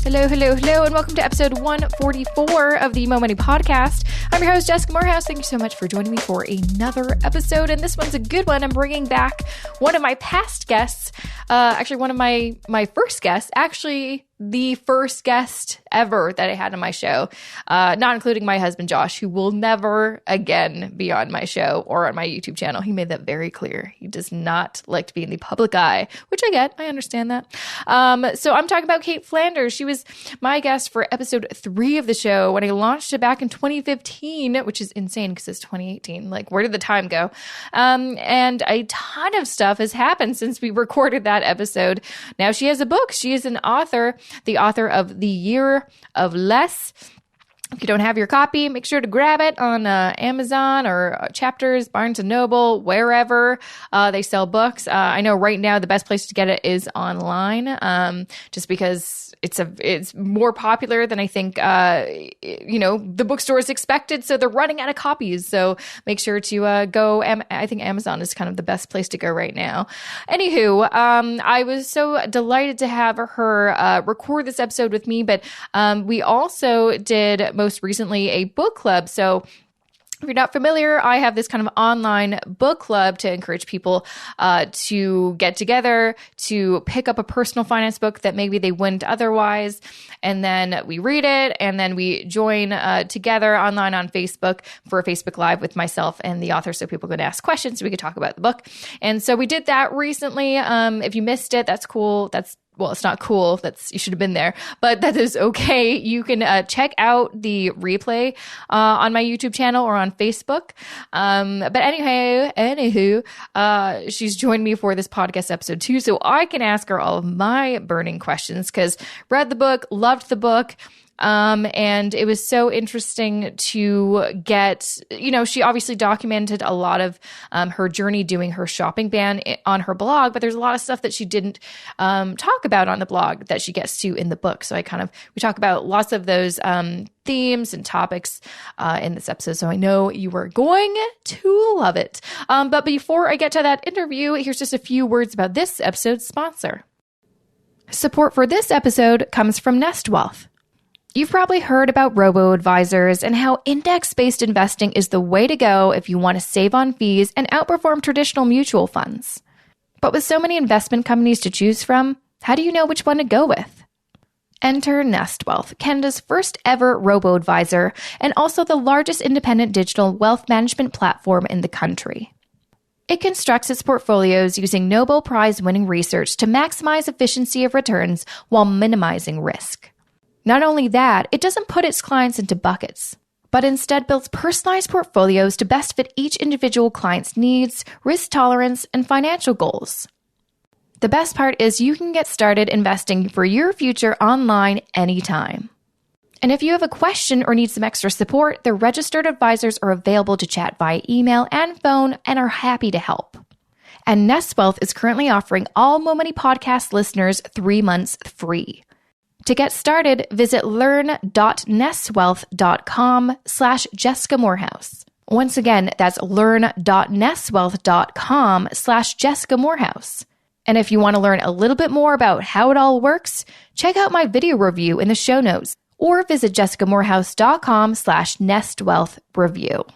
Hello, hello, hello, and welcome to episode 144 of the Mo Money Podcast. I'm your host, Jessica Morehouse. Thank you so much for joining me for another episode, and this one's a good one. I'm bringing back one of my past guests, actually one of my first guests, actually the first guest ever that I had on my show, not including my husband, Josh, who will never again be on my show or on my YouTube channel. He made that very clear. He does not like to be in the public eye, which I get. I understand that. So I'm talking about Cait Flanders. She was my guest for episode 3 of the show when I launched it back in 2015, which is insane because it's 2018. Like, where did the time go? And a ton of stuff has happened since we recorded that episode. Now she has a book. She is an author, the author of The Year of Less. If you don't have your copy, make sure to grab it on Amazon or Chapters, Barnes & Noble, wherever they sell books. I know right now the best place to get it is online, just because it's more popular than I think the bookstores expected. So they're running out of copies. So make sure to go. I think Amazon is kind of the best place to go right now. Anywho, I was so delighted to have her record this episode with me, but we also did most recently a book club. So if you're not familiar, I have this kind of online book club to encourage people to get together, to pick up a personal finance book that maybe they wouldn't otherwise. And then we read it, and then we join together online on Facebook for a Facebook Live with myself and the author, so people could ask questions, so we could talk about the book. And so we did that recently. If you missed it, that's cool. Well, it's not cool. You should have been there, but that is okay. You can check out the replay on my YouTube channel or on Facebook. But anywho, she's joined me for this podcast episode too, so I can ask her all of my burning questions because read the book, loved the book. And it was so interesting to get, she obviously documented a lot of her journey doing her shopping ban on her blog, but there's a lot of stuff that she didn't talk about on the blog that she gets to in the book. So we talk about lots of those themes and topics in this episode. So I know you are going to love it. But before I get to that interview, here's just a few words about this episode's sponsor. Support for this episode comes from Nest Wealth. You've probably heard about robo-advisors and how index-based investing is the way to go if you want to save on fees and outperform traditional mutual funds. But with so many investment companies to choose from, how do you know which one to go with? Enter Nest Wealth, Canada's first ever robo-advisor and also the largest independent digital wealth management platform in the country. It constructs its portfolios using Nobel Prize-winning research to maximize efficiency of returns while minimizing risk. Not only that, it doesn't put its clients into buckets, but instead builds personalized portfolios to best fit each individual client's needs, risk tolerance, and financial goals. The best part is you can get started investing for your future online anytime. And if you have a question or need some extra support, the registered advisors are available to chat via email and phone and are happy to help. And Nest Wealth is currently offering all Mo Money Podcast listeners 3 months free. To get started, visit learn.nestwealth.com/Jessica Morehouse. Once again, that's learn.nestwealth.com/Jessica Morehouse. And if you want to learn a little bit more about how it all works, check out my video review in the show notes or visit jessicamorehouse.com/nestwealthreview.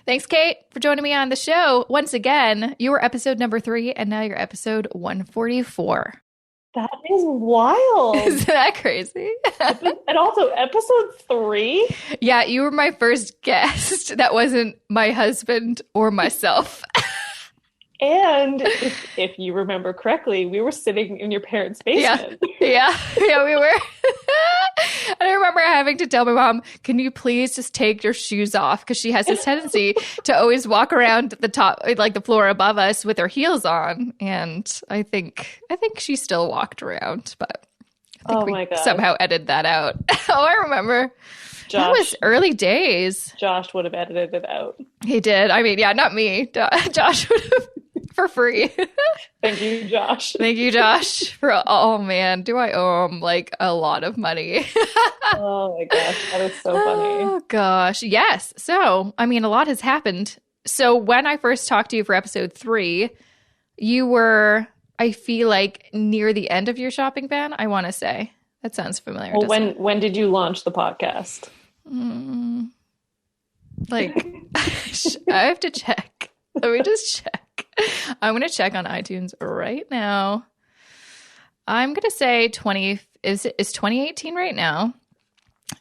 Thanks, Cait, for joining me on the show. Once again, you were episode number 3, and now you're episode 144. That is wild. Isn't that crazy? And also episode 3? Yeah, you were my first guest. That wasn't my husband or myself. And if you remember correctly, we were sitting in your parents' basement. Yeah, we were. And I remember having to tell my mom, can you please just take your shoes off? Because she has this tendency to always walk around the top, like the floor above us with her heels on. And I think she still walked around, but I think we somehow edited that out. Oh, I remember. That was early days. Josh would have edited it out. He did. I mean, yeah, not me. Josh would have for free. Thank you, Josh. Thank you, Josh. Oh man, do I owe him like a lot of money? Oh my gosh, that is so funny. Oh gosh, yes. So, I mean, a lot has happened. So when I first talked to you for episode 3, you were, I feel like, near the end of your shopping ban, I want to say. That sounds familiar. Well, when did you launch the podcast? Like, I have to check. Let me just check. I'm going to check on iTunes right now. I'm going to say is 2018 right now.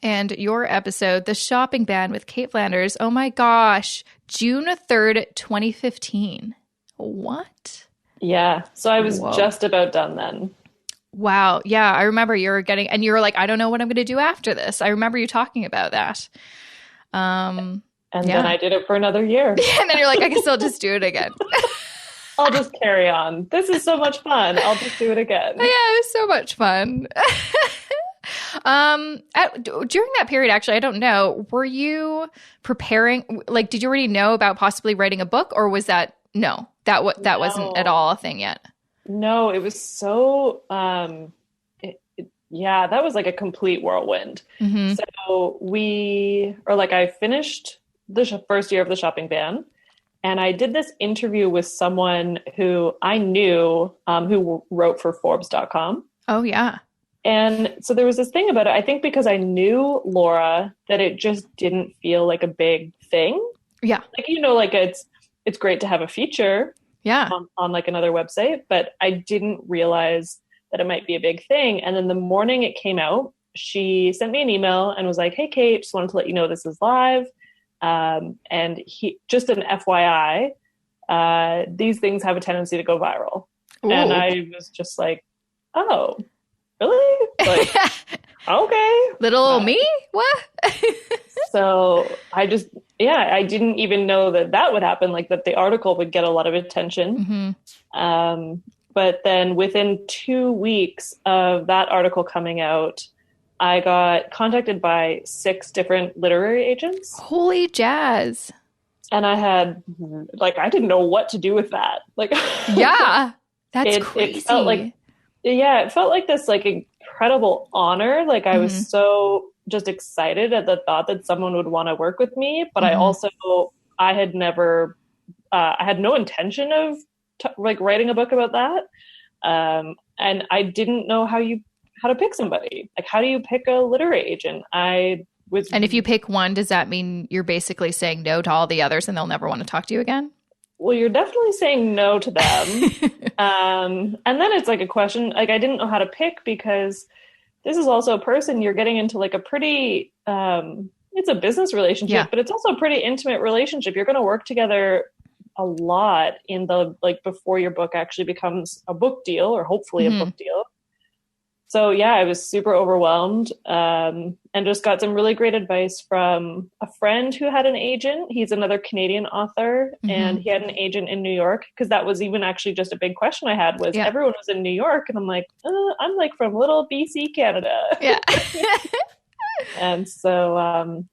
And your episode, The Shopping Ban with Cait Flanders, oh my gosh, June 3rd, 2015. What? Yeah. So I was just about done then. Wow. Yeah. I remember you were like, I don't know what I'm going to do after this. I remember you talking about that. And then I did it for another year. And then you're like, I can still just do it again. I'll just carry on. This is so much fun. I'll just do it again. Yeah, it was so much fun. During that period, actually, I don't know, were you preparing, like, did you already know about possibly writing a book, or was that, no, that wasn't at all a thing yet? No, it was so, that was like a complete whirlwind. Mm-hmm. So I finished the first year of the shopping ban, and I did this interview with someone who I knew, who wrote for Forbes.com. Oh, yeah. And so there was this thing about it. I think because I knew Laura, that it just didn't feel like a big thing. Yeah. Like, like it's great to have a feature on like another website, but I didn't realize that it might be a big thing. And then the morning it came out, she sent me an email and was like, "Hey, Cait, just wanted to let you know this is live. And just an FYI, these things have a tendency to go viral." Ooh. And I was just like, "Oh, really?" Like, okay. Little me? What? So I didn't even know that would happen, like that the article would get a lot of attention. Mm-hmm. But then within 2 weeks of that article coming out, I got contacted by 6 different literary agents. Holy jazz. And I had, I didn't know what to do with that. Yeah, that's crazy. It felt like, it felt like this, incredible honor. Like, I was so just excited at the thought that someone would want to work with me. But I had never, I had no intention of writing a book about that. And I didn't know how to pick somebody. Like, how do you pick a literary agent? And if you pick one, does that mean you're basically saying no to all the others and they'll never want to talk to you again? Well, you're definitely saying no to them. And then it's like a question, I didn't know how to pick, because this is also a person you're getting into a pretty, it's a business relationship, but it's also a pretty intimate relationship. You're going to work together a lot in the, before your book actually becomes a book deal, or hopefully a book deal. So I was super overwhelmed, and just got some really great advice from a friend who had an agent. He's another Canadian author, and he had an agent in New York, because that was even actually just a big question I had was everyone was in New York, and I'm like, I'm from little BC, Canada. Yeah. And so,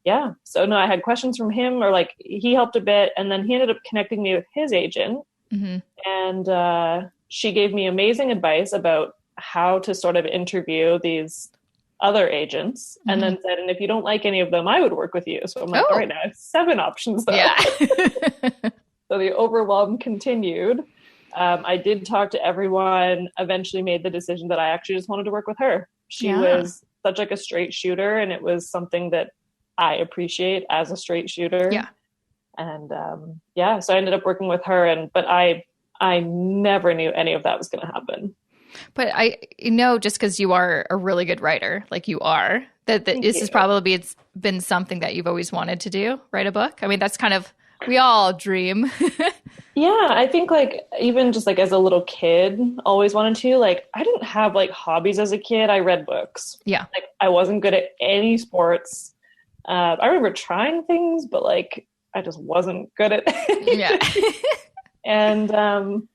so no, I had questions from him, or he helped a bit, and then he ended up connecting me with his agent, and she gave me amazing advice about how to sort of interview these other agents, and then said, and if you don't like any of them, I would work with you. So I'm like, all right, now I have 7 options though. Yeah. So the overwhelm continued. I did talk to everyone, eventually made the decision that I actually just wanted to work with her. She was such a straight shooter, and it was something that I appreciate as a straight shooter. Yeah. And so I ended up working with her, but I never knew any of that was going to happen. But I know, just because you are a really good writer, you are, that this is probably, it's been something that you've always wanted to do, write a book. I mean, that's kind of, we all dream. Yeah, I think even just as a little kid, always wanted to, I didn't have hobbies as a kid. I read books. Yeah. I wasn't good at any sports. I remember trying things, but I just wasn't good at it. Yeah. And,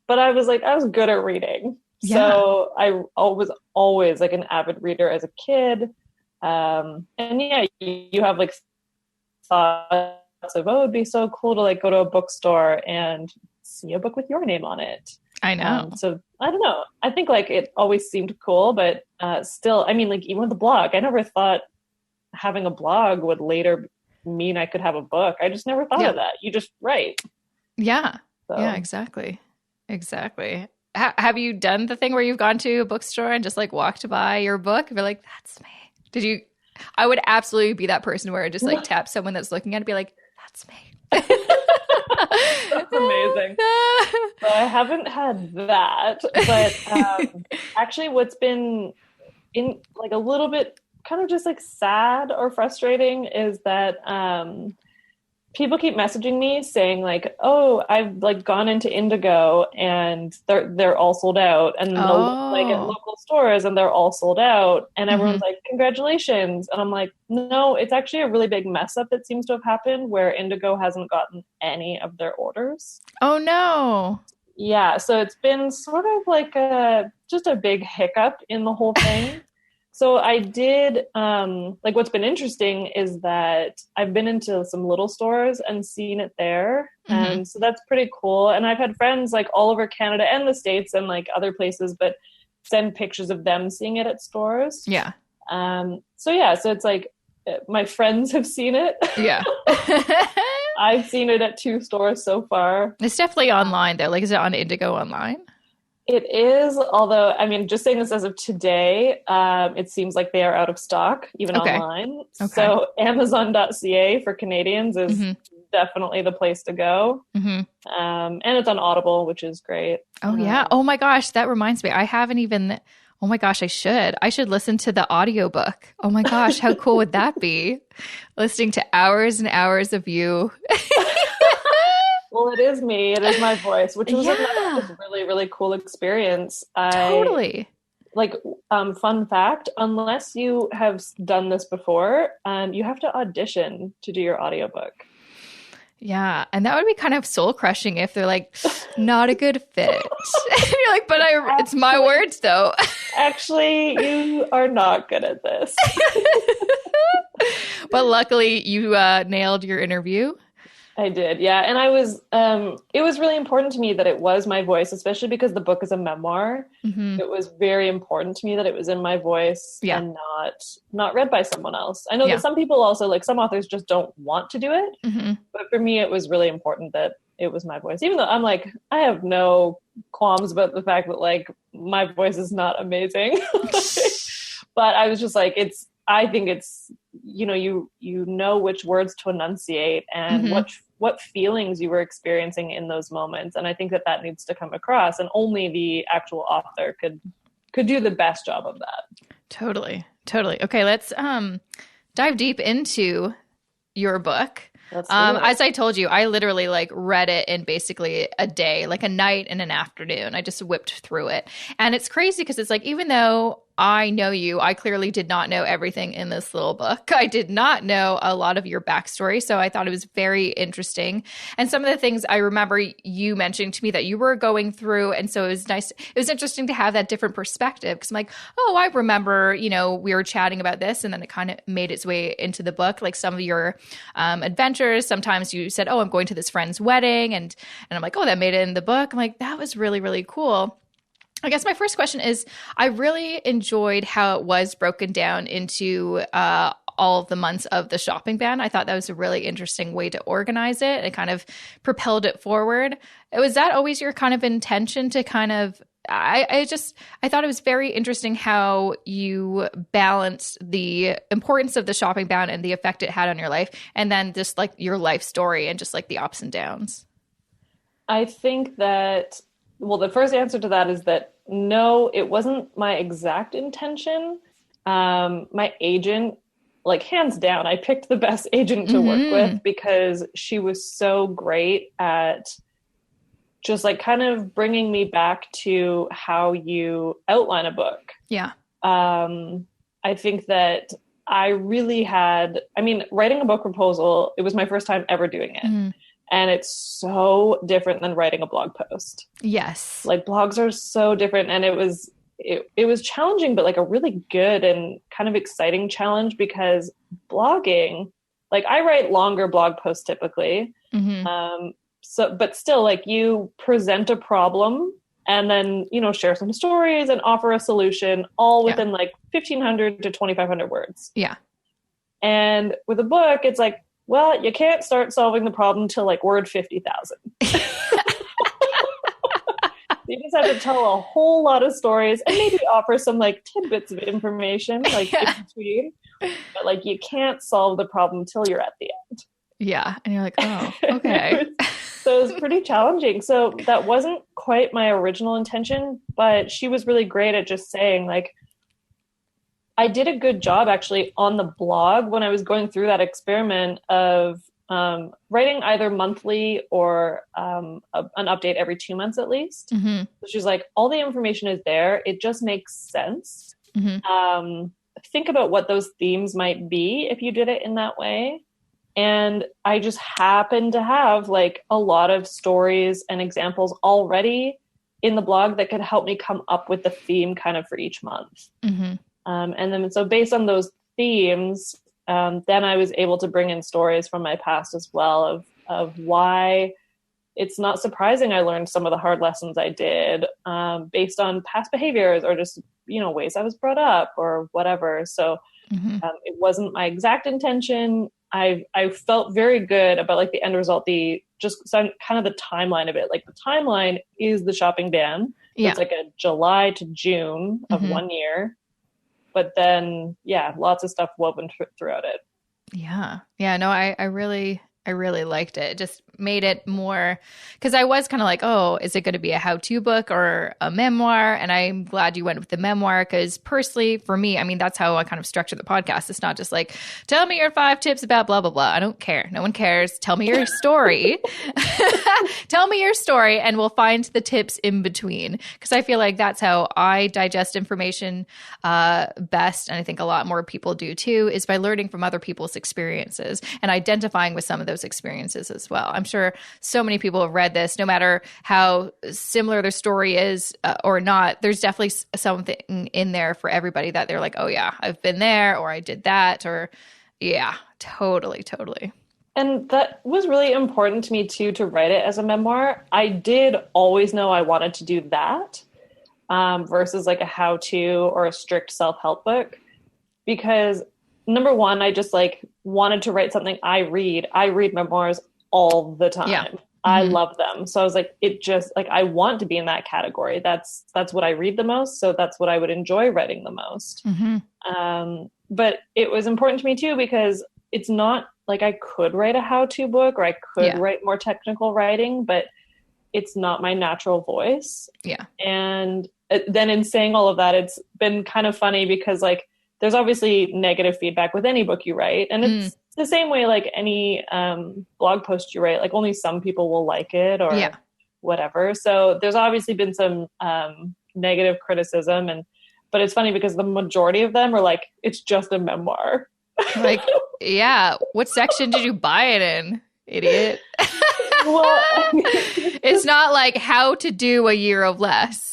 but I was good at reading. Yeah. So I was always an avid reader as a kid. And you have thoughts of, it'd be so cool to go to a bookstore and see a book with your name on it. I know. So I don't know. I think it always seemed cool, but still, I mean, even with the blog, I never thought having a blog would later mean I could have a book. I just never thought of that. You just write. Yeah. So. Yeah, exactly. Exactly. have you done the thing where you've gone to a bookstore and just like walked by your book and be like, that's me? Did you? I would absolutely be that person where I just like tap someone that's looking at it and be like, that's me. That's amazing. So I haven't had that, but actually what's been in like a little bit kind of just like sad or frustrating is that people keep messaging me saying like, oh, I've like gone into Indigo and they're all sold out, and like at local stores and they're all sold out, and everyone's like, congratulations. And I'm like, no, it's actually a really big mess up that seems to have happened where Indigo hasn't gotten any of their orders. Oh no. Yeah, so it's been sort of like just a big hiccup in the whole thing. So I did, like what's been interesting is that I've been into some little stores and seen it there. And so that's pretty cool. And I've had friends like all over Canada and the States and like other places, but send pictures of them seeing it at stores. Yeah. So it's like my friends have seen it. Yeah. I've seen it at 2 stores so far. It's definitely online though. Like, is it on Indigo online? It is, although, I mean, just saying this as of today, it seems like they are out of stock, even online. Okay. So Amazon.ca for Canadians is definitely the place to go. And it's on Audible, which is great. Oh, yeah. Oh, my gosh. That reminds me. I haven't even... Oh, my gosh. I should listen to the audiobook. Oh, my gosh. How cool would that be? Listening to hours and hours of you. Well, it is me. It is my voice, which was another really, really cool experience. Totally. Like, fun fact, unless you have done this before, you have to audition to do your audiobook. Yeah. And that would be kind of soul crushing if they're like, not a good fit. You're like, but it's my words though. Actually, you are not good at this. But luckily you nailed your interview. I did. Yeah. And it was really important to me that it was my voice, especially because the book is a memoir. It was very important to me that it was in my voice and not read by someone else. I know that some people also, like some authors just don't want to do it. But for me, it was really important that it was my voice, even though I'm like, I have no qualms about the fact that like my voice is not amazing. But I was just like, I think it's, you know which words to enunciate and what feelings you were experiencing in those moments. And I think that needs to come across, and only the actual author could do the best job of that. Totally. Okay. Let's dive deep into your book. As I told you, I literally like read it in basically a day, like a night and an afternoon. I just whipped through it. And it's crazy because it's like, even though I know you, I clearly did not know everything in this little book. I did not know a lot of your backstory. So I thought it was very interesting. And some of the things I remember you mentioning to me that you were going through. And so it was nice. It was interesting to have that different perspective because I'm like, oh, I remember, we were chatting about this, and then it kind of made its way into the book. Like some of your adventures, sometimes you said, oh, I'm going to this friend's wedding. And I'm like, oh, that made it in the book. I'm like, that was really, really cool. I guess my first question is, I really enjoyed how it was broken down into all of the months of the shopping ban. I thought that was a really interesting way to organize it. It kind of propelled it forward. Was that always your kind of intention to kind of I thought it was very interesting how you balanced the importance of the shopping ban and the effect it had on your life, and then just like your life story and just like the ups and downs. I think that, well, the first answer to that is that no, it wasn't my exact intention. My agent, like hands down, I picked the best agent to work with because she was so great at just like kind of bringing me back to how you outline a book. Yeah. I think that I really writing a book proposal, it was my first time ever doing it. And it's so different than writing a blog post. Yes. Like blogs are so different. And it was challenging, but like a really good and kind of exciting challenge, because blogging, like I write longer blog posts typically. But still, like you present a problem and then, share some stories and offer a solution all within like 1,500 to 2,500 words. Yeah. And with a book, it's like, well, you can't start solving the problem till like word 50,000. You just have to tell a whole lot of stories and maybe offer some like tidbits of information like in between. But like you can't solve the problem till you're at the end. Yeah. And you're like, oh, okay. So it was pretty challenging. So that wasn't quite my original intention, but she was really great at just saying like, I did a good job actually on the blog when I was going through that experiment of writing either monthly or an update every 2 months at least. Mm-hmm. So she's like, all the information is there. It just makes sense. Mm-hmm. Think about what those themes might be if you did it in that way. And I just happened to have like a lot of stories and examples already in the blog that could help me come up with the theme kind of for each month. Mm-hmm. And then, so based on those themes, then I was able to bring in stories from my past as well of why it's not surprising I learned some of the hard lessons I did based on past behaviors or just, ways I was brought up or whatever. So it wasn't my exact intention. I felt very good about like the end result, kind of the timeline of it. Like the timeline is the shopping ban. Yeah. It's like a July to June of 1 year. But then, lots of stuff woven throughout it. Yeah. Yeah. No, I really liked it. It just made it more, because I was kind of like, oh, is it going to be a how-to book or a memoir? And I'm glad you went with the memoir, because personally, for me, I mean, that's how I kind of structure the podcast. It's not just like, tell me your 5 tips about blah, blah, blah. I don't care. No one cares. Tell me your story. Tell me your story, and we'll find the tips in between. Because I feel like that's how I digest information best. And I think a lot more people do too, is by learning from other people's experiences and identifying with some of those experiences as well. I'm sure so many people have read this, no matter how similar their story is or not. There's definitely something in there for everybody that they're like, oh yeah, I've been there, or I did that, or yeah, totally. And that was really important to me too, to write it as a memoir. I did always know I wanted to do that versus like a how-to or a strict self-help book, because number one, I just like wanted to write something I read memoirs all the time. Yeah. I love them. So I was like, I want to be in that category. That's what I read the most. So that's what I would enjoy writing the most. But it was important to me too, because it's not like I could write a how-to book or I could write more technical writing, but it's not my natural voice. Yeah. And then in saying all of that, it's been kind of funny because like, there's obviously negative feedback with any book you write. And it's the same way, like any blog post you write, like only some people will like it or whatever. So there's obviously been some negative criticism. But it's funny because the majority of them are like, it's just a memoir. Like, yeah. What section did you buy it in, idiot? Well, it's not like how to do a year of less.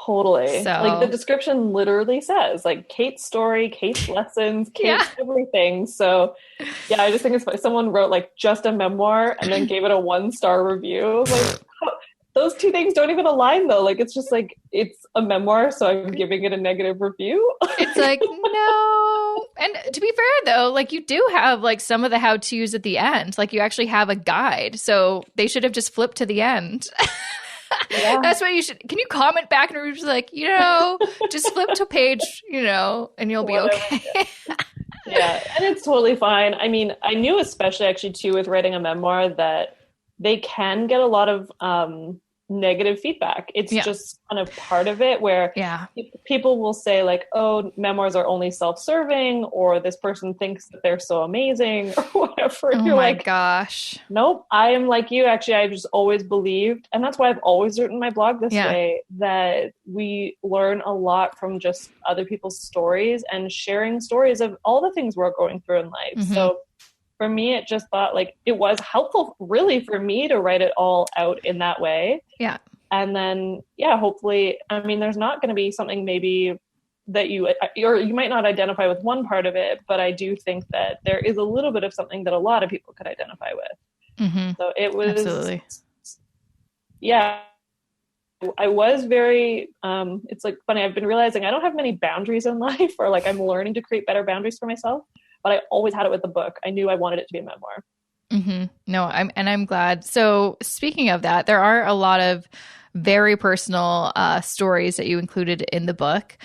Totally. So, like the description literally says like Cait's story, Cait's lessons, Cait's everything. So yeah, I just think it's funny. Someone wrote like just a memoir and then gave it a 1-star review. Like those two things don't even align though. Like it's just like, it's a memoir, so I'm giving it a negative review. It's like, no. And to be fair though, like you do have like some of the how-tos at the end. Like you actually have a guide. So they should have just flipped to the end. Yeah. That's what you should. Can you comment back and just like, just flip to page, and you'll be okay. Yeah. And it's totally fine. I mean, I knew especially actually too with writing a memoir that they can get a lot of negative feedback. It's just kind of part of it where people will say like, oh, memoirs are only self-serving, or this person thinks that they're so amazing or whatever. Oh You're my like, gosh. Nope. I am like you. Actually, I've just always believed, and that's why I've always written my blog this way, that we learn a lot from just other people's stories and sharing stories of all the things we're going through in life. So for me, it just thought like it was helpful really for me to write it all out in that way. Yeah. And then, hopefully, I mean, there's not going to be something maybe that or you might not identify with one part of it, but I do think that there is a little bit of something that a lot of people could identify with. So it was, absolutely. I was very, it's like funny. I've been realizing I don't have many boundaries in life, or like I'm learning to create better boundaries for myself. But I always had it with the book. I knew I wanted it to be a memoir. No, I'm glad. So speaking of that, there are a lot of very personal stories that you included in the book.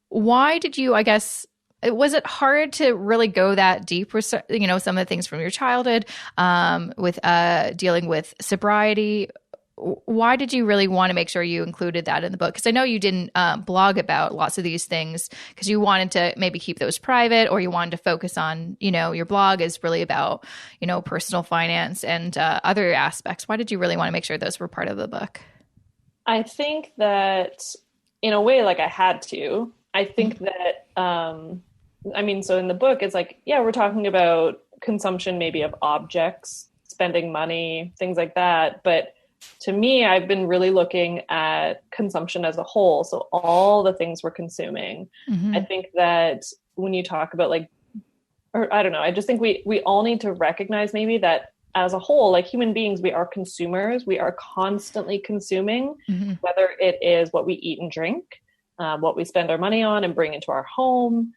Why did you, I guess, was it hard to really go that deep with, some of the things from your childhood, with dealing with sobriety? Why did you really want to make sure you included that in the book? Because I know you didn't blog about lots of these things because you wanted to maybe keep those private, or you wanted to focus on, your blog is really about, personal finance and other aspects. Why did you really want to make sure those were part of the book? I think that in a way, like I had to. I think that, so in the book, it's like, yeah, we're talking about consumption maybe of objects, spending money, things like that. But to me, I've been really looking at consumption as a whole. So all the things we're consuming. Mm-hmm. I think that when you talk about I just think we all need to recognize maybe that as a whole, like human beings, we are consumers. We are constantly consuming, mm-hmm. whether it is what we eat and drink, what we spend our money on and bring into our home.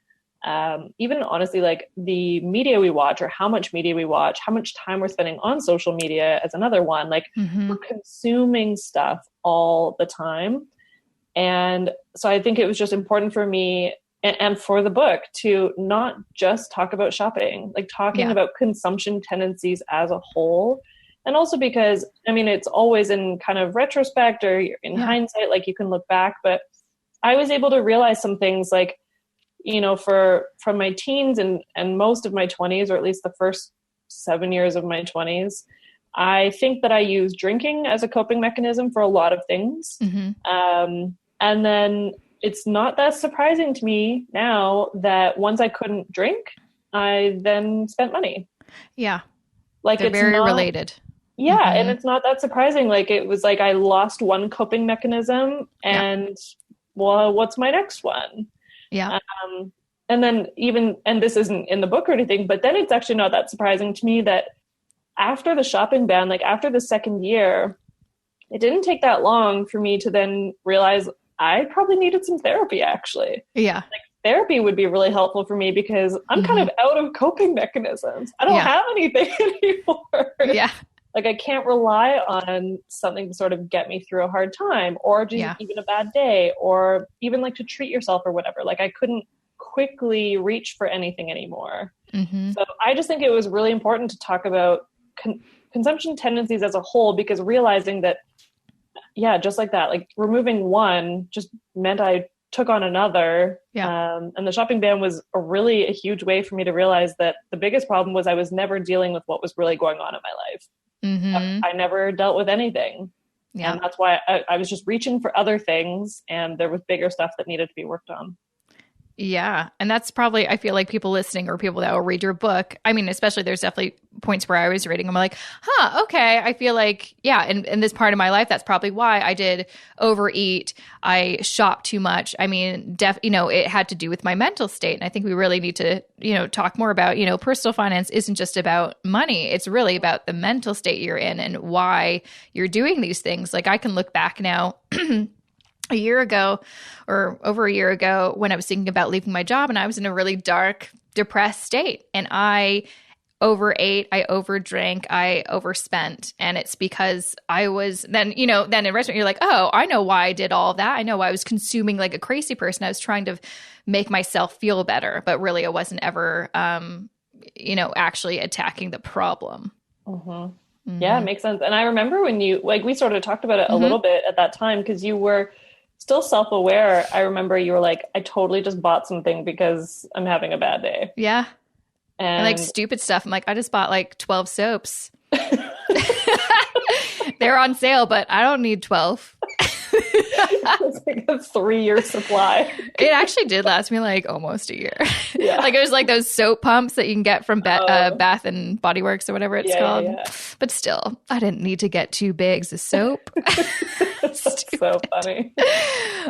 Even honestly, like the media we watch, or how much media we watch, how much time we're spending on social media as another one, like mm-hmm. we're consuming stuff all the time. And so I think it was just important for me and for the book to not just talk about shopping, like talking about consumption tendencies as a whole. And also because, it's always in kind of retrospect or in hindsight, like you can look back, but I was able to realize some things like, from my teens and most of my 20s, or at least the first 7 years of my 20s, I think that I used drinking as a coping mechanism for a lot of things. Mm-hmm. And then it's not that surprising to me now that once I couldn't drink, I then spent money. Yeah. Like they're it's very not, related. Yeah. Mm-hmm. And it's not that surprising. Like it was like I lost one coping mechanism and well, what's my next one? Yeah. And then and this isn't in the book or anything, but then it's actually not that surprising to me that after the shopping ban, like after the second year, it didn't take that long for me to then realize I probably needed some therapy, actually. Yeah. Like therapy would be really helpful for me because I'm mm-hmm. kind of out of coping mechanisms. I don't have anything anymore. Yeah. Like I can't rely on something to sort of get me through a hard time or just even a bad day or even like to treat yourself or whatever. Like I couldn't quickly reach for anything anymore. Mm-hmm. So I just think it was really important to talk about consumption tendencies as a whole, because realizing that, just like that, like removing one just meant I took on another. And the shopping ban was a huge way for me to realize that the biggest problem was I was never dealing with what was really going on in my life. Mm-hmm. I never dealt with anything. Yeah. And that's why I was just reaching for other things, and there was bigger stuff that needed to be worked on. Yeah. And that's probably, I feel like people listening or people that will read your book. Especially there's definitely points where I was reading, I'm like, okay. I feel like, in this part of my life, that's probably why I did overeat. I shopped too much. It had to do with my mental state. And I think we really need to, talk more about, personal finance isn't just about money. It's really about the mental state you're in and why you're doing these things. Like I can look back now a year ago or over a year ago when I was thinking about leaving my job, and I was in a really dark, depressed state, and I overate, I overdrank, I overspent. And it's because I was then in a restaurant, you're like, oh, I know why I did all of that. I know why I was consuming like a crazy person. I was trying to make myself feel better, but really I wasn't ever, actually attacking the problem. Mm-hmm. Mm-hmm. Yeah, it makes sense. And I remember when we sort of talked about it a little bit at that time, because you were still self-aware. I remember you were like, I totally just bought something because I'm having a bad day. Yeah. And like stupid stuff. I'm like, I just bought like 12 soaps. They're on sale, but I don't need 12. It's like a 3-year supply. It actually did last me like almost a year. Yeah. Like it was like those soap pumps that you can get from Bath and Body Works or whatever it's called. Yeah. But still, I didn't need to get 2 bags of soap. That's so funny.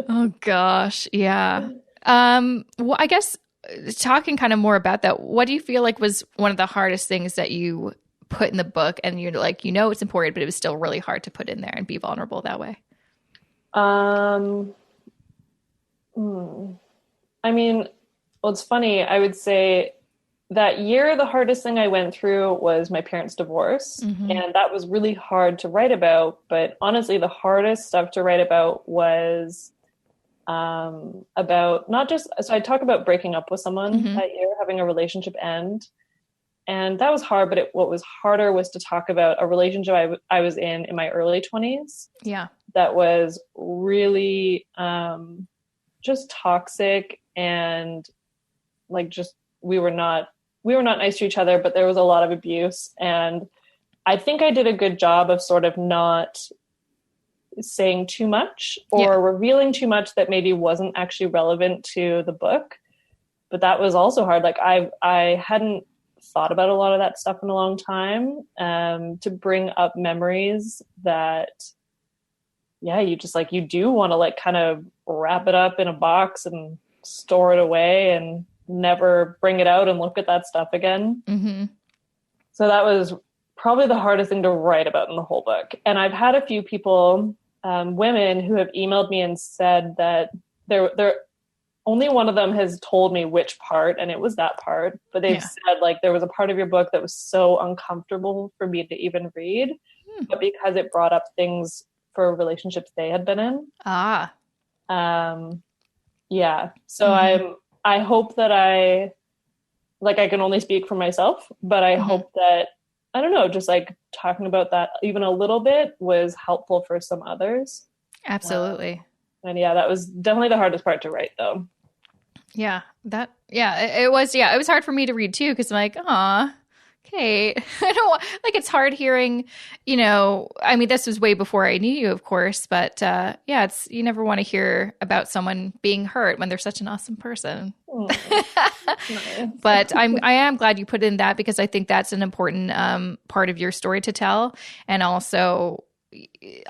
Oh gosh. Yeah. Well, I guess talking kind of more about that, what do you feel like was one of the hardest things that you put in the book, and you're like, it's important, but it was still really hard to put in there and be vulnerable that way? Well, it's funny. I would say that year, the hardest thing I went through was my parents' divorce. And that was really hard to write about. But honestly, the hardest stuff to write about was about not just, so I talk about breaking up with someone that year, having a relationship end. And that was hard, but what was harder was to talk about a relationship I was in my early 20s. Yeah. That was really just toxic, and like just we were not nice to each other, but there was a lot of abuse. And I think I did a good job of sort of not saying too much or revealing too much that maybe wasn't actually relevant to the book. But that was also hard. Like I hadn't thought about a lot of that stuff in a long time, to bring up memories that, you just like, you do want to like kind of wrap it up in a box and store it away and never bring it out and look at that stuff again. So that was probably the hardest thing to write about in the whole book. And I've had a few people, women, who have emailed me and said that they're only one of them has told me which part, and it was that part. But they've said, like, there was a part of your book that was so uncomfortable for me to even read, but because it brought up things for relationships they had been in. So I hope that I can only speak for myself, but I hope that, I don't know, just like talking about that even a little bit was helpful for some others. Absolutely. And that was definitely the hardest part to write, though. It was hard for me to read too, because I'm like, aw, Cait. I don't like, it's hard hearing, I mean, this was way before I knew you, of course, but it's, you never want to hear about someone being hurt when they're such an awesome person. Nice. But I am glad you put in that, because I think that's an important part of your story to tell. And also,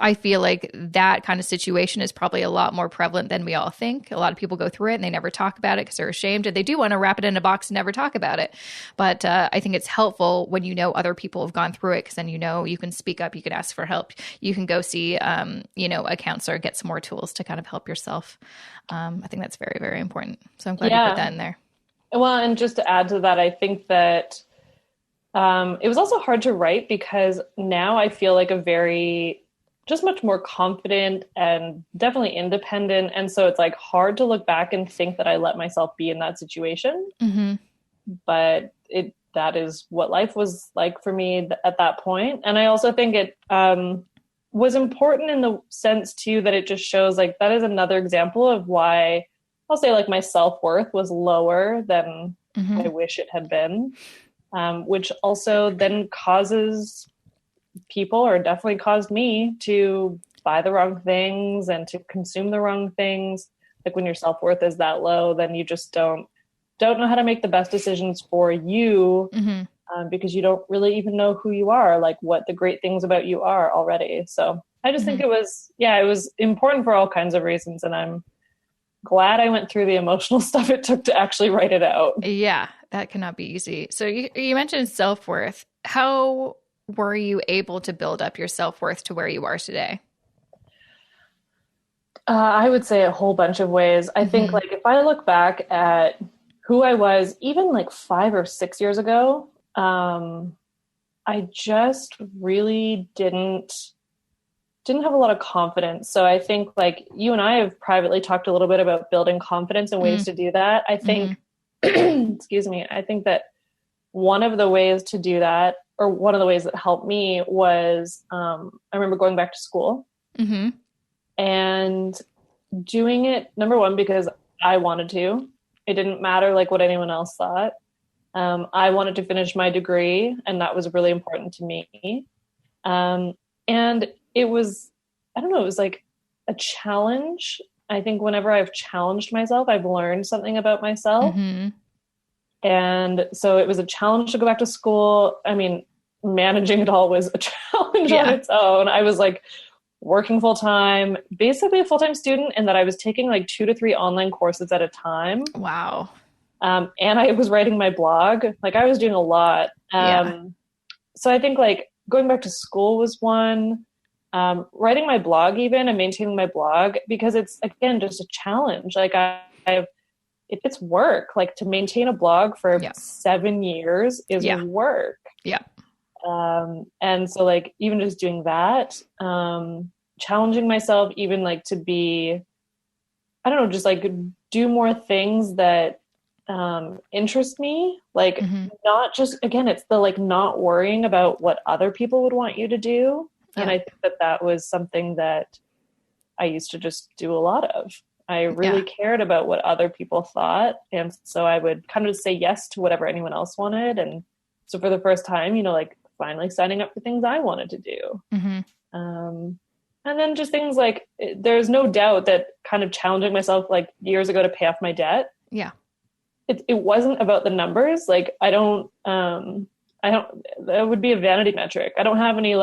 I feel like that kind of situation is probably a lot more prevalent than we all think. A lot of people go through it and they never talk about it because they're ashamed, and they do want to wrap it in a box and never talk about it. But I think it's helpful when other people have gone through it, because then you can speak up, you can ask for help, you can go see a counselor, get some more tools to kind of help yourself. I think that's very, very important. So I'm glad you put that in there. Well, and just to add to that, I think that it was also hard to write, because now I feel like just much more confident and definitely independent. And so it's like hard to look back and think that I let myself be in that situation. But that is what life was like for me at that point. And I also think it was important in the sense too, that it just shows like, that is another example of why I'll say like my self-worth was lower than I wish it had been. Which also then causes people, or definitely caused me, to buy the wrong things and to consume the wrong things. Like when your self-worth is that low, then you just don't know how to make the best decisions for you, because you don't really even know who you are, like what the great things about you are already. So I just think it was important for all kinds of reasons. And I'm glad I went through the emotional stuff it took to actually write it out. Yeah, that cannot be easy. So you mentioned self-worth. How were you able to build up your self-worth to where you are today? I would say a whole bunch of ways. I think like if I look back at who I was even like 5 or 6 years ago, I just really didn't have a lot of confidence. So I think like you and I have privately talked a little bit about building confidence and ways to do that. I think, excuse me, I think that one of the ways to do that, or one of the ways that helped me, was I remember going back to school and doing it, number one, because I wanted to. It didn't matter like what anyone else thought. I wanted to finish my degree, and that was really important to me. And it was, I don't know, it was like a challenge. I think whenever I've challenged myself, I've learned something about myself. And so it was a challenge to go back to school. I mean, managing it all was a challenge on its own. I was like working full time, basically a full-time student, and that I was taking like 2 to 3 online courses at a time. Wow. And I was writing my blog. Like I was doing a lot. So I think like going back to school was one. Writing my blog even, and maintaining my blog, because it's, again, just a challenge. Like it's work. Like to maintain a blog for Yeah. 7 years is Yeah. work. Yeah. And so like, even just doing that, challenging myself even like to be, I don't know, just like do more things that, interest me. Like not just, again, it's the like not worrying about what other people would want you to do. And I think that was something that I used to just do a lot of. I really cared about what other people thought. And so I would kind of say yes to whatever anyone else wanted. And so for the first time, like finally signing up for things I wanted to do. And then just things like, there's no doubt that kind of challenging myself like years ago to pay off my debt. Yeah. It wasn't about the numbers. Like that would be a vanity metric. I don't have any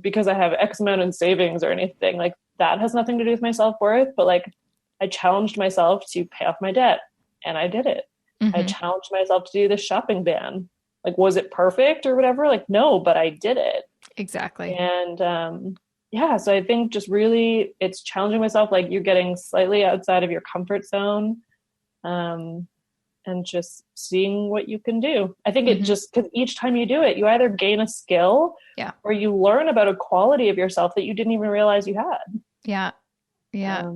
because I have X amount in savings or anything like that has nothing to do with my self-worth, but like I challenged myself to pay off my debt and I did it. I challenged myself to do the shopping ban. Like, was it perfect or whatever? Like, no, but I did it. Exactly. And, so I think just really it's challenging myself. Like you're getting slightly outside of your comfort zone. And just seeing what you can do. I think it just, because each time you do it, you either gain a skill or you learn about a quality of yourself that you didn't even realize you had. Yeah. Yeah.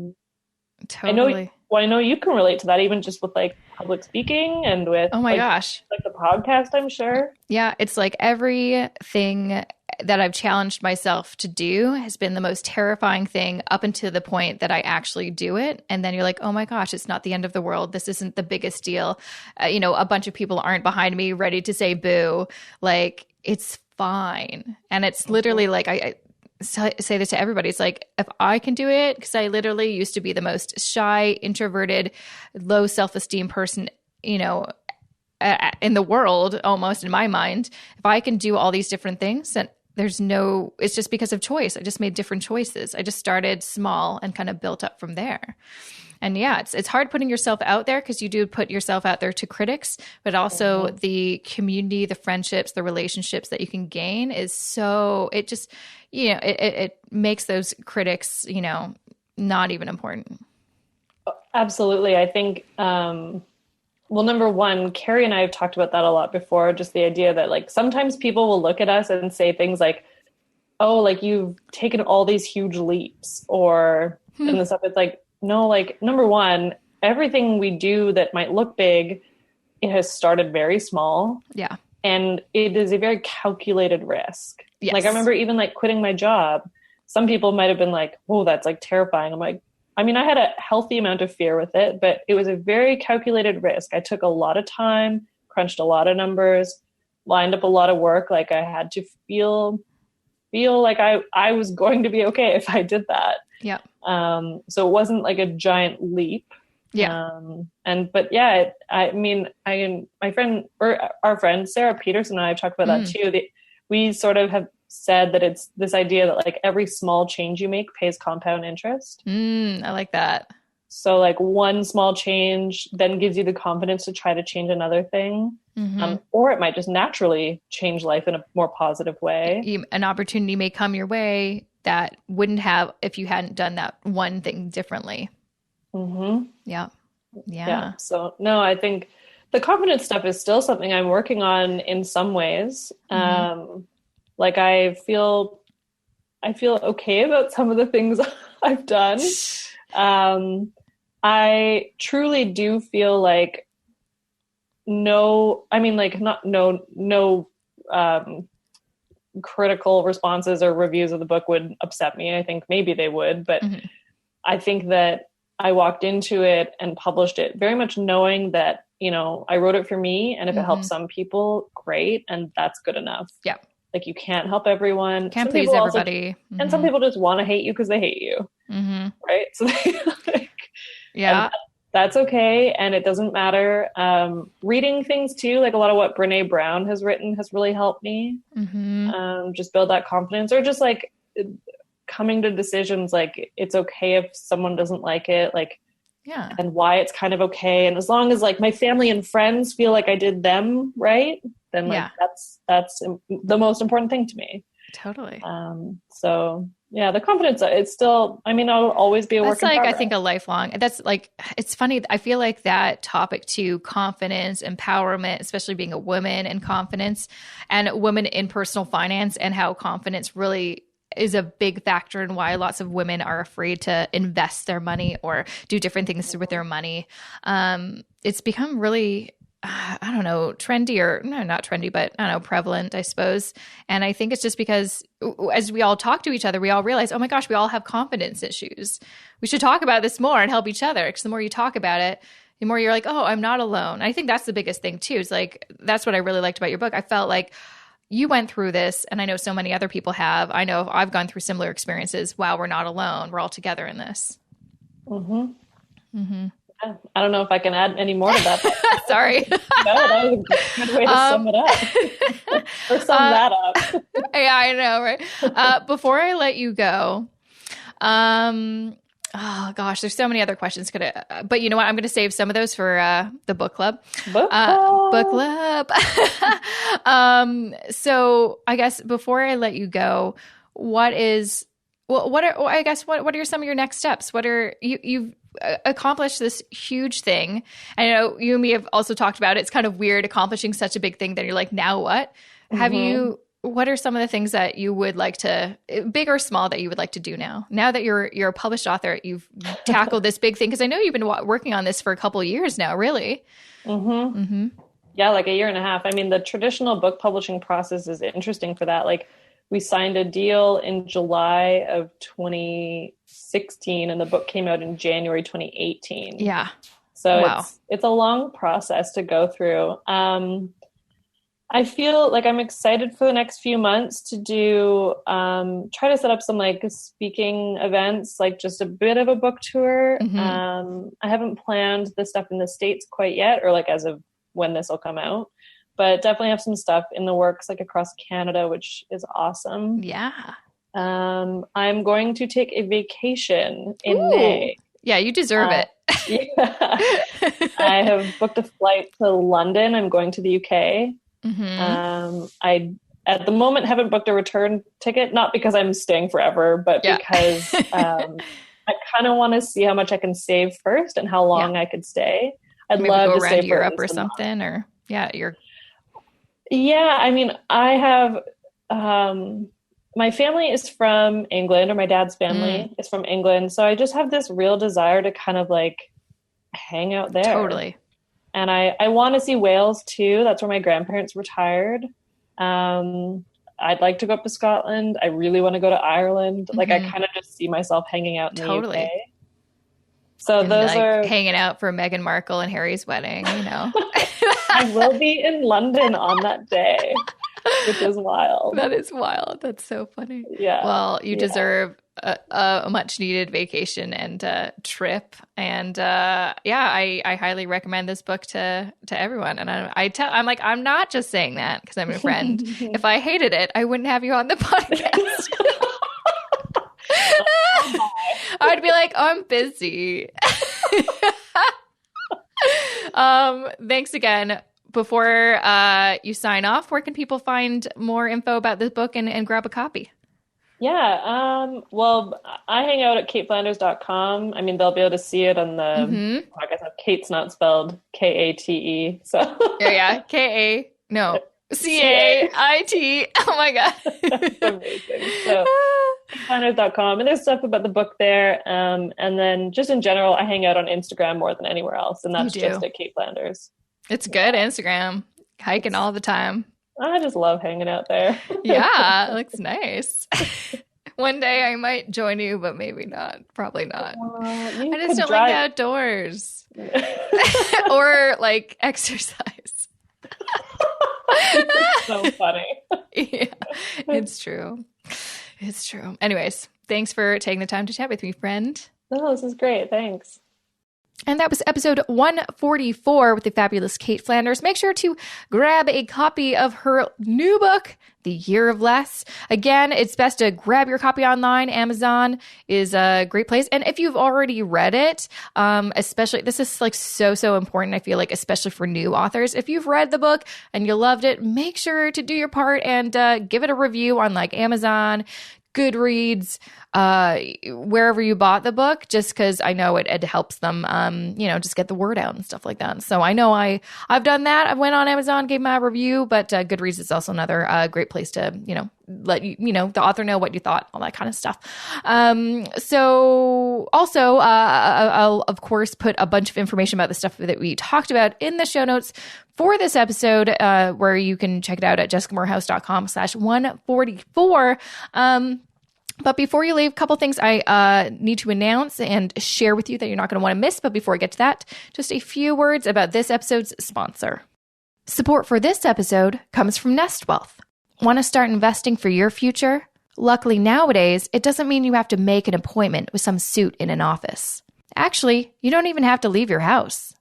Totally. I know you can relate to that even just with like public speaking and with oh my gosh, like the podcast, I'm sure. Yeah. It's like everything that I've challenged myself to do has been the most terrifying thing up until the point that I actually do it. And then you're like, oh my gosh, it's not the end of the world. This isn't the biggest deal. A bunch of people aren't behind me ready to say boo. Like it's fine. And it's literally like, I say this to everybody. It's like, if I can do it, because I literally used to be the most shy, introverted, low self-esteem person, in the world, almost in my mind. If I can do all these different things, then it's just because of choice. I just made different choices. I just started small and kind of built up from there. And it's hard putting yourself out there because you do put yourself out there to critics, but also the community, the friendships, the relationships that you can gain is so, it just, it makes those critics, not even important. Absolutely. I think, well, number one, Carrie and I have talked about that a lot before, just the idea that like sometimes people will look at us and say things like, oh, like you've taken all these huge leaps and the stuff. It's like, no, like number one, everything we do that might look big, it has started very small. Yeah. And it is a very calculated risk. Yes. Like I remember even like quitting my job, some people might've been like, oh, that's like terrifying. I'm like, I mean, I had a healthy amount of fear with it, but it was a very calculated risk. I took a lot of time, crunched a lot of numbers, lined up a lot of work. Like I had to feel like I was going to be okay if I did that. Yeah. So it wasn't like a giant leap. Yeah. Our friend Sarah Peterson and I have talked about that too. We sort of have said that it's this idea that like every small change you make pays compound interest. I like that. So like one small change then gives you the confidence to try to change another thing. Or it might just naturally change life in a more positive way. An opportunity may come your way that wouldn't have if you hadn't done that one thing differently. Yeah. So no, I think the confidence stuff is still something I'm working on in some ways. Like I feel okay about some of the things I've done. I truly do feel like no critical responses or reviews of the book would upset me. I think maybe they would, but I think that I walked into it and published it very much knowing that, I wrote it for me, and if it helps some people, great. And that's good enough. Yeah. Like you can't help everyone. Can't please everybody. And some people just want to hate you because they hate you. Right. So that's okay. And it doesn't matter. Reading things too, like a lot of what Brene Brown has written has really helped me just build that confidence, or just like coming to decisions. Like it's okay if someone doesn't like it, like, and why it's kind of okay. And as long as like my family and friends feel like I did them right, then like that's the most important thing to me. Totally. So Yeah, the confidence, it's still, I mean, I'll always be a work in progress. I think a lifelong, that's like, it's funny. I feel like that topic too, confidence, empowerment, especially being a woman and confidence and women in personal finance and how confidence really is a big factor in why lots of women are afraid to invest their money or do different things with their money. It's become really, I don't know, trendy or no, not trendy, but I don't know, prevalent, I suppose. And I think it's just because as we all talk to each other, we all realize, oh my gosh, we all have confidence issues. We should talk about this more and help each other. Because the more you talk about it, the more you're like, oh, I'm not alone. And I think that's the biggest thing too. Is like, that's what I really liked about your book. I felt like you went through this, and I know so many other people have. I know I've gone through similar experiences. Wow, we're not alone. We're all together in this. Mm-hmm. Mm-hmm. I don't know if I can add any more to that. Sorry. No, that was a good way to sum it up. Or sum that up. Yeah, I know, right? Before I let you go, oh gosh, there's so many other questions. But you know what? I'm going to save some of those for the book club. Book club. So I guess before I let you go, what are some of your next steps? What are you've accomplished this huge thing? I know you and me have also talked about it. It's kind of weird accomplishing such a big thing that you're like, now what? Mm-hmm. What are some of the things that you would like to, big or small, that you would like to do now? Now that you're a published author, you've tackled this big thing, because I know you've been working on this for a couple of years now, really. Mm-hmm. Mm-hmm. Yeah, like a year and a half. I mean, the traditional book publishing process is interesting for that. Like, we signed a deal in July of 2016, and the book came out in January 2018. Yeah. So it's a long process to go through. I feel like I'm excited for the next few months to do, try to set up some like speaking events, like just a bit of a book tour. Mm-hmm. I haven't planned the stuff in the States quite yet, or like as of when this will come out, but definitely have some stuff in the works, like across Canada, which is awesome. Yeah. I'm going to take a vacation in May. Yeah, you deserve it. Yeah. I have booked a flight to London. I'm going to the UK. Mm-hmm. I at the moment haven't booked a return ticket, not because I'm staying forever, but because I kind of want to see how much I can save first and how long I could stay. I'd maybe love go to around stay Europe or something, or Yeah, I mean, I have my family is from England, or my dad's family is from England, so I just have this real desire to kind of like hang out there. Totally. And I want to see Wales too. That's where my grandparents retired. I'd like to go up to Scotland. I really want to go to Ireland. Mm-hmm. Like, I kind of just see myself hanging out in the UK. So and those are hanging out for Meghan Markle and Harry's wedding, you know. I will be in London on that day, which is wild. That is wild. That's so funny. Yeah. Well, you deserve a much needed vacation and trip. And I highly recommend this book to everyone. And I'm like, I'm not just saying that because I'm a friend. If I hated it, I wouldn't have you on the podcast. I'd be like, oh, I'm busy. Thanks again. Before you sign off, where can people find more info about this book and grab a copy? Yeah. Well, I hang out at caitflanders.com. I mean, they'll be able to see it on the podcast. Kate's not spelled Kate. So yeah. Cait. Oh my God. That's amazing. So caitflanders.com, and there's stuff about the book there. And then just in general, I hang out on Instagram more than anywhere else. And that's just at Cait Flanders. It's good. Instagram. Hiking all the time. I just love hanging out there. Yeah, it looks nice. One day I might join you, but maybe not. Probably not. I just don't like outdoors. Or like exercise. It's so funny. Yeah, it's true. It's true. Anyways, thanks for taking the time to chat with me, friend. Oh, this is great. Thanks. And that was episode 144 with the fabulous Cait Flanders. Make sure to grab a copy of her new book, The Year of Less. Again, it's best to grab your copy online. Amazon is a great place. And if you've already read it, especially, this is like so important, I feel like, especially for new authors. If you've read the book and you loved it, make sure to do your part and give it a review on like Amazon, Goodreads, wherever you bought the book, just because I know it helps them, just get the word out and stuff like that. So I know I've done that. I went on Amazon, gave my review, but Goodreads is also another great place to, let the author know what you thought, all that kind of stuff. So also, I'll of course put a bunch of information about the stuff that we talked about in the show notes for this episode, where you can check it out at jessicamorehouse.com/144. But before you leave, a couple things I need to announce and share with you that you're not going to want to miss. But before I get to that, just a few words about this episode's sponsor. Support for this episode comes from Nest Wealth. Want to start investing for your future? Luckily, nowadays, it doesn't mean you have to make an appointment with some suit in an office. Actually, you don't even have to leave your house.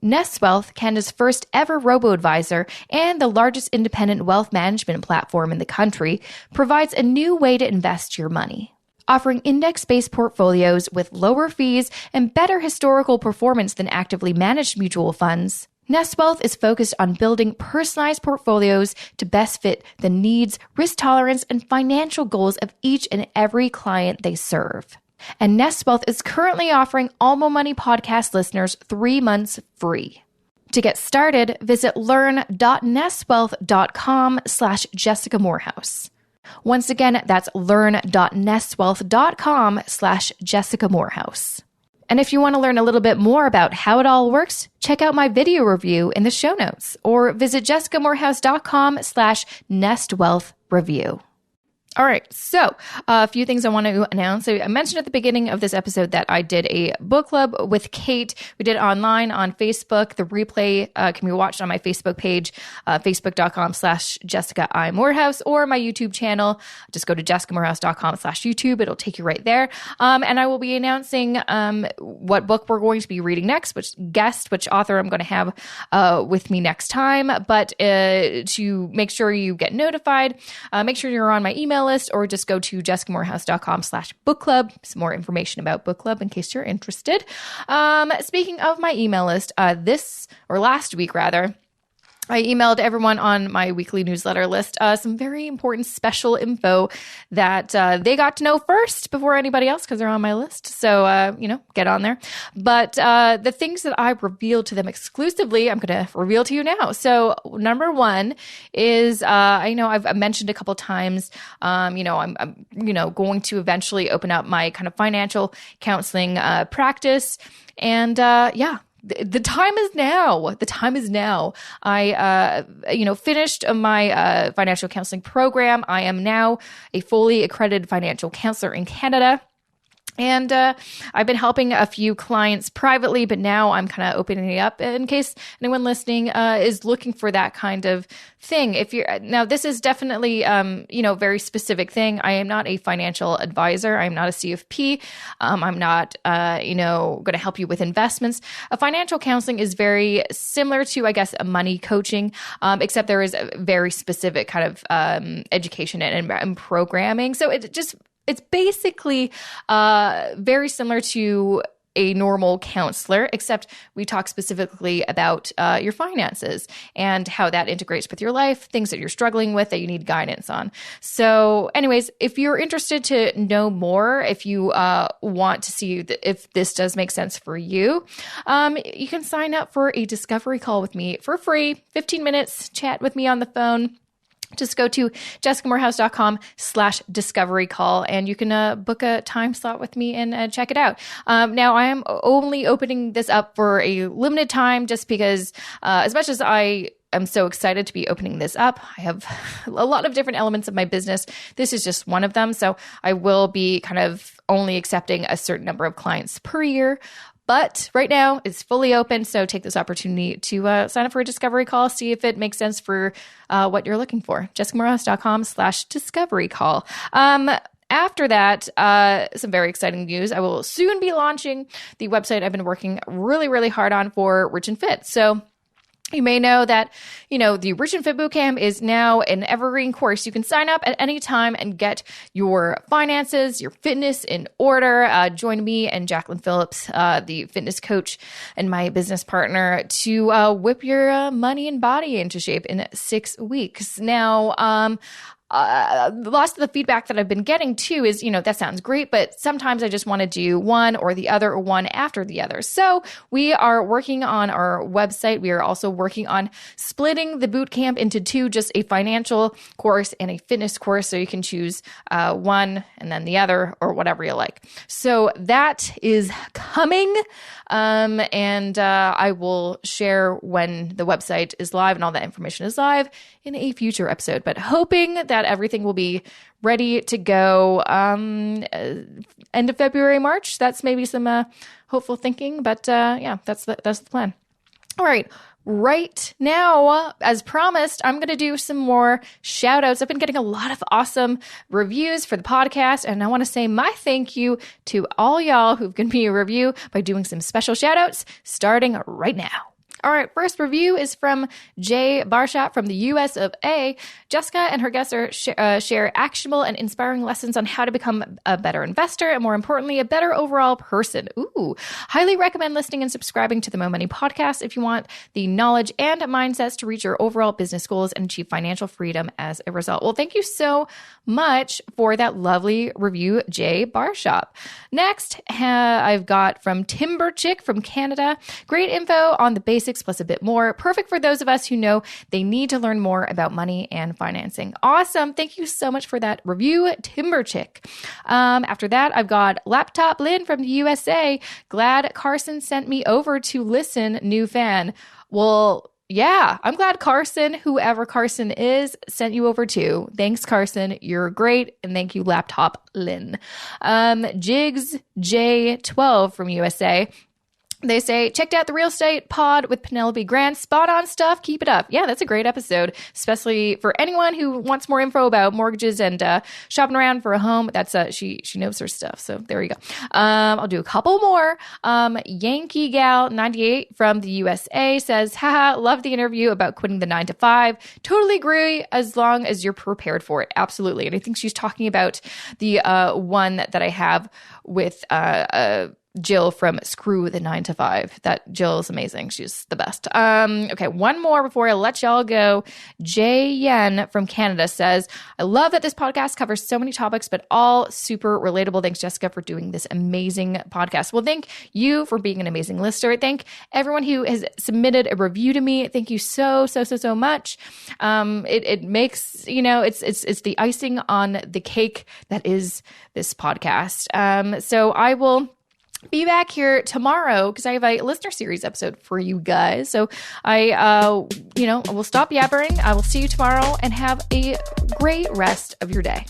Nest Wealth, Canada's first ever robo-advisor and the largest independent wealth management platform in the country, provides a new way to invest your money. Offering index-based portfolios with lower fees and better historical performance than actively managed mutual funds, Nest Wealth is focused on building personalized portfolios to best fit the needs, risk tolerance, and financial goals of each and every client they serve. And Nest Wealth is currently offering Almo Money podcast listeners 3 months free. To get started, visit learn.nestwealth.com/Jessica Morehouse. Once again, that's learn.nestwealth.com/Jessica Morehouse. And if you want to learn a little bit more about how it all works, check out my video review in the show notes or visit jessicamorehouse.com/nestwealthreview. All right, so a few things I want to announce. So I mentioned at the beginning of this episode that I did a book club with Cait. We did it online on Facebook. The replay can be watched on my Facebook page, facebook.com/Jessica I. Morehouse, or my YouTube channel. Just go to jessicamorehouse.com/YouTube. It'll take you right there. And I will be announcing what book we're going to be reading next, which author I'm going to have with me next time. But to make sure you get notified, make sure you're on my email list, or just go to jessicamorehouse.com/book club. Some more information about book club in case you're interested. Speaking of my email list, last week rather, I emailed everyone on my weekly newsletter list some very important special info that they got to know first before anybody else because they're on my list. So, get on there. But the things that I revealed to them exclusively, I'm going to reveal to you now. So number one is, I know I've mentioned a couple times, I'm going to eventually open up my kind of financial counseling practice. And the time is now. The time is now. I, finished my financial counseling program. I am now a fully accredited financial counselor in Canada. And I've been helping a few clients privately, but now I'm kind of opening it up in case anyone listening is looking for that kind of thing. This is definitely, very specific thing. I am not a financial advisor. I'm not a CFP. I'm not, going to help you with investments. Financial counseling is very similar to, I guess, a money coaching, except there is a very specific kind of education and programming. So it's basically very similar to a normal counselor, except we talk specifically about your finances and how that integrates with your life, things that you're struggling with that you need guidance on. So anyways, if you're interested to know more, if you want to see if this does make sense for you, you can sign up for a discovery call with me for free, 15 minutes, chat with me on the phone. Just go to jessicamorehouse.com/discovery call and you can book a time slot with me and check it out. Now, I am only opening this up for a limited time just because as much as I am so excited to be opening this up, I have a lot of different elements of my business. This is just one of them. So I will be kind of only accepting a certain number of clients per year. But right now it's fully open, so take this opportunity to sign up for a discovery call, see if it makes sense for what you're looking for. jessicamorehouse.com/discovery call. After that, some very exciting news. I will soon be launching the website I've been working really, really hard on for Rich and Fit. So you may know that, the Rich and Fit Bootcamp is now an evergreen course. You can sign up at any time and get your finances, your fitness in order. Join me and Jacqueline Phillips, the fitness coach and my business partner, to whip your money and body into shape in 6 weeks. Now, lots of the feedback that I've been getting too is, that sounds great, but sometimes I just want to do one or the other or one after the other. So we are working on our website. We are also working on splitting the boot camp into two, just a financial course and a fitness course. So you can choose one and then the other or whatever you like. So that is coming. And I will share when the website is live and all that information is live in a future episode, but hoping that everything will be ready to go end of February, March. That's maybe some hopeful thinking, but that's the plan. All right. Right now, as promised, I'm going to do some more shout outs. I've been getting a lot of awesome reviews for the podcast, and I want to say my thank you to all y'all who've given me a review by doing some special shout outs starting right now. All right, first review is from Jay Barshop from the US of A. Jessica and her guests share actionable and inspiring lessons on how to become a better investor and, more importantly, a better overall person. Ooh, highly recommend listening and subscribing to the Mo Money podcast if you want the knowledge and mindsets to reach your overall business goals and achieve financial freedom as a result. Well, thank you so much for that lovely review, Jay Barshop. Next, I've got from Timber Chick from Canada. Great info on the basics plus a bit more. Perfect for those of us who know they need to learn more about money and financing. Awesome. Thank you so much for that review, Timber Chick. After that, I've got Laptop Lynn from the USA. Glad Carson sent me over to listen, new fan. Well, yeah, I'm glad Carson, whoever Carson is, sent you over too. Thanks, Carson. You're great. And thank you, Laptop Lynn. Jigs J12 from USA. They say, checked out the real estate pod with Penelope Grant. Spot on stuff. Keep it up. Yeah, that's a great episode, especially for anyone who wants more info about mortgages and shopping around for a home. That's she knows her stuff. So there you go. I'll do a couple more. Yankee Gal 98 from the USA says, haha, love the interview about quitting the 9 to 5. Totally agree as long as you're prepared for it. Absolutely. And I think she's talking about the one that I have with Jill from Screw the 9 to 5. That Jill is amazing. She's the best. Okay, one more before I let y'all go. Jay Yen from Canada says, I love that this podcast covers so many topics, but all super relatable. Thanks, Jessica, for doing this amazing podcast. Well, thank you for being an amazing listener. Thank everyone who has submitted a review to me. Thank you so much. It makes, it's the icing on the cake that is this podcast. So I will be back here tomorrow because I have a listener series episode for you guys. So I will stop yabbering. I will see you tomorrow and have a great rest of your day.